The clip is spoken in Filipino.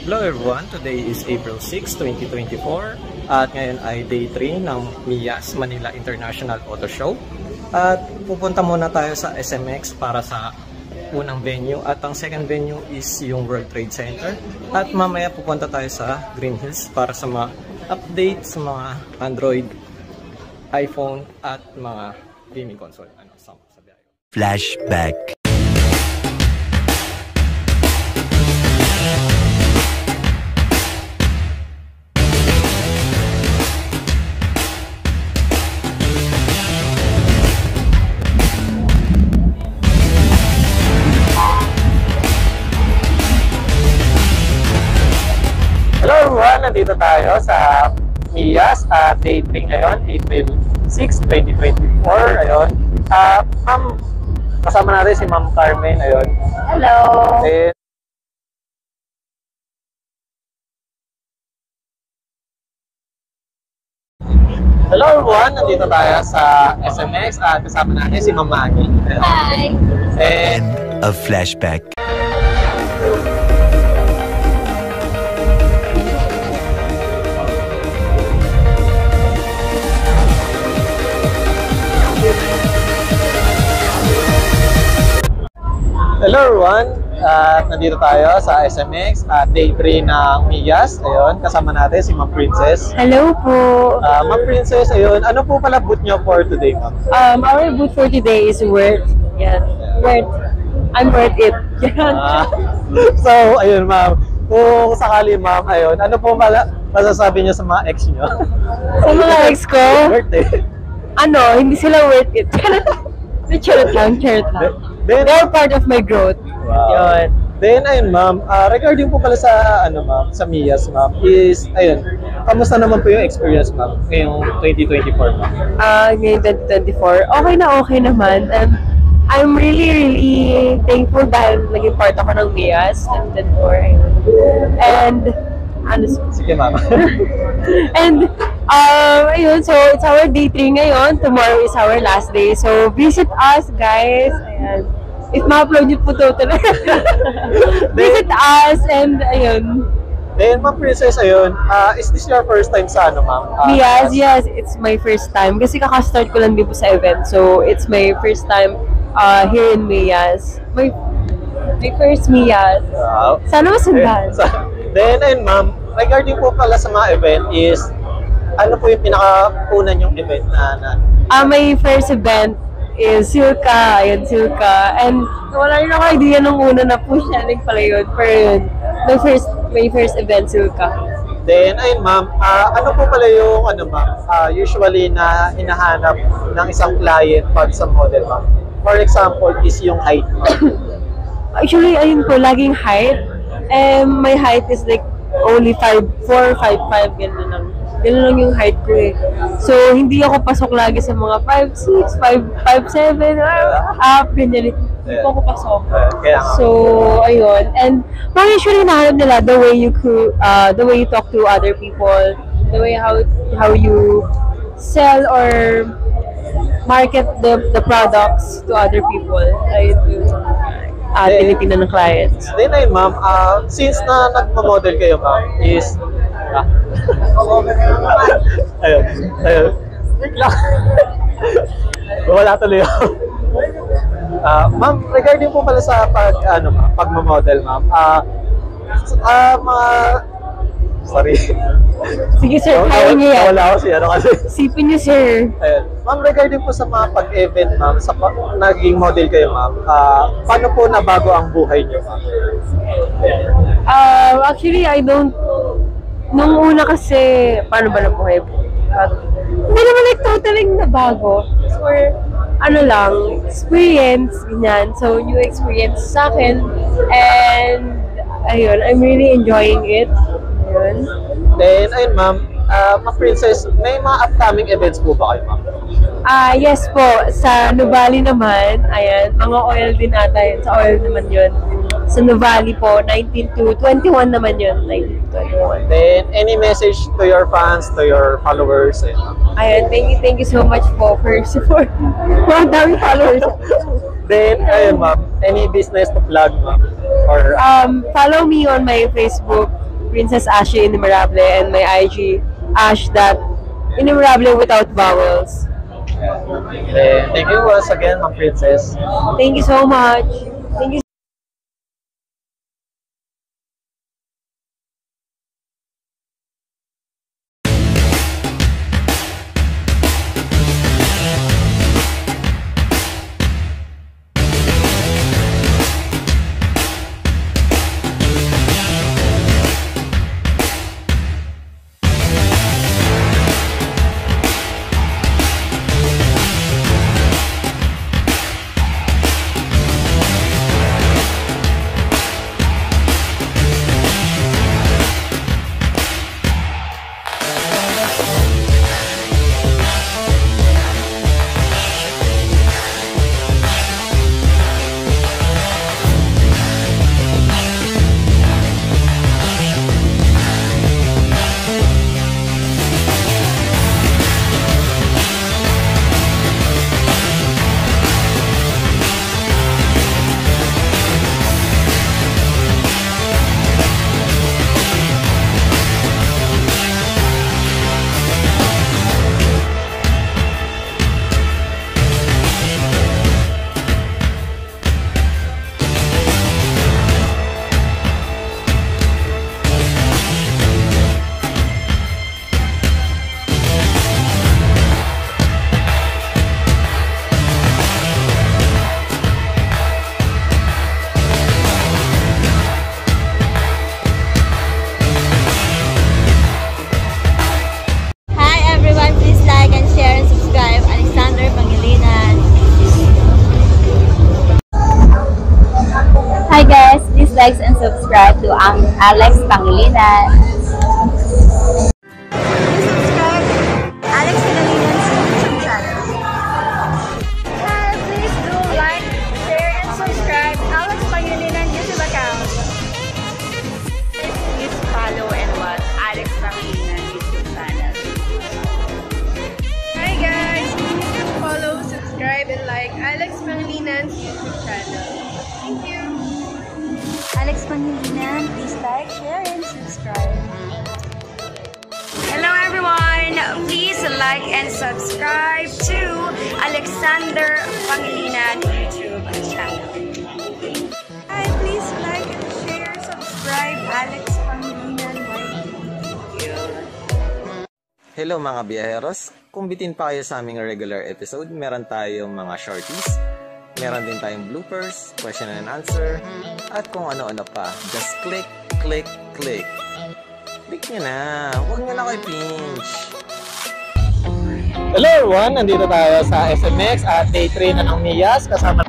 Hello everyone, today is April 6, 2024 at ngayon ay day 3 ng MIAS Manila International Auto Show at pupunta muna tayo sa SMX para sa unang venue at ang second venue is yung World Trade Center at mamaya pupunta tayo sa Green Hills para sa mga updates sa mga Android, iPhone at mga gaming console. Flashback. Hello everyone! Nandito tayo sa MIAS at day 3 ngayon, April 6, 2024. Ayun. Ma'am, kasama natin si Ma'am Carmen. Ayun. Hello! And hello everyone! Nandito tayo sa SMX at kasama natin si Ma'am Maggie. Hi! End of flashback. hello everyone! Nandito tayo sa SMX at day 3 ng MIAS. Ayun, kasama natin si Ma'am Princess. Hello po! Ma'am Princess, ayun, ano po pala boot nyo for today, Ma'am? Our booth for today is worth. Yan. Worth. I'm worth it. So, ayun ma'am. Kung sakali ma'am, ayun, ano po pala masasabi nyo sa mga ex nyo? Sa mga ex ko, Worth it. hindi sila worth it. Charot lang. Then, They're part of my growth. wow. Yun. Then, ayun ma'am, regarding po pala sa, sa MIAS ma'am, is, ayun, kamusta naman po yung experience ma'am, ngayong 2024 ma'am? Ngayon 2024, okay naman. And I'm really thankful dahil naging part ako ng MIAS 2024. And, Sige ma'am. And, ayun, so it's our day 3 ngayon. Tomorrow is our last day. So, visit us, guys. Ayan. If ma-upload nyo po total. Visit us and, ayun. Then, Ma'am Princess, ayun, is this your first time sa ma'am? Yes, it's my first time. Kasi kaka-start ko lang din po sa event. So, it's my first time here in MIAS. My first MIAS. Wow. Sana masundan. Then, ayun ma'am, regarding po pala sa mga event is, ano po yung pinaka-una nyong event na My first event is Silka. Ayan, Silka. And wala rin ako idea nung una na push natin pala yun. Pero yun, my first event, Silka. Then, ayun ma'am, ano po pala yung, ma'am, usually na hinahanap ng isang client pag sa model ma'am? For example, is yung height ma'am. Actually, ayun po, laging height. My height is like only 5'4", 5'5", gano'n lang. Gano'n lang yung height ko eh. So, hindi ako pasok lagi sa mga 5'6", 5'7", up, ganyan. Hindi po ako pasok. So, ayun. And, usually nahanap nila the way you talk to other people, the way how you sell or market the products to other people. Ayun tinitingnan ng clients. Then ayun ma'am, since na nagpa-model kayo ma'am, is ayun. Wait lang. Wala tuloy ako. Ma'am, regarding po pala sa pagma-model ma'am, sorry. Sige sir, kaya niyo yan. Wala ako kasi. Sipin niyo sir. Ayun. Ma'am, regarding po sa mga pag-event ma'am, sa naging model kayo ma'am, paano po nabago ang buhay niyo ma'am? Actually, nung una kasi, paano ba na buhay? Hindi naman like totally nabago. For, experience, ganyan. So, new experience sa akin. And, ayun, I'm really enjoying it. Ayun. Then, ayun ma'am, Ma'am Princess, may mga upcoming events po ba kayo ma'am? Yes po, sa Nuvali naman, ayan, mga oil din ata yun. Sa oil naman yun. Sa Nuvali po, 19 to 21 naman yun. 19 to 21. Then, any message to your fans, to your followers? Ayan, thank you so much po for support. Mga dami followers. Then, ayun ma'am, any business to plug ma'am? Or, follow me on my Facebook Princess Ashley Innumerable, and my IG, Ash.Innumerable without vowels. Thank you once again, Ma'am Princess. Thank you so much. Thank you. Hi guys, please like and subscribe to Alex Pangilinan. Alex Pangalinan's YouTube channel. Hi, please do like, share, and subscribe Alex Pangilinan YouTube account. Please follow and watch Alex Pangilinan YouTube channel. Hi guys, please follow, subscribe, and like Alex Pangalinan's YouTube channel. Thank you. Alex Pangilinan, please like, share, and subscribe. Hello everyone! Please like and subscribe to Alexander Pangilinan YouTube channel. Hi, please like and share, subscribe Alex Pangilinan YouTube. Hello mga biyaheros! Kung bitin pa kayo sa aming regular episode, meron tayong mga shorties, meron din tayong bloopers, question and answer, at kung ano-ano pa. Just click, click, click. Click nyo na. Huwag nyo na kayo pinch. Hello everyone! Nandito tayo sa SMX at day 3 na ng Miyas. Kasama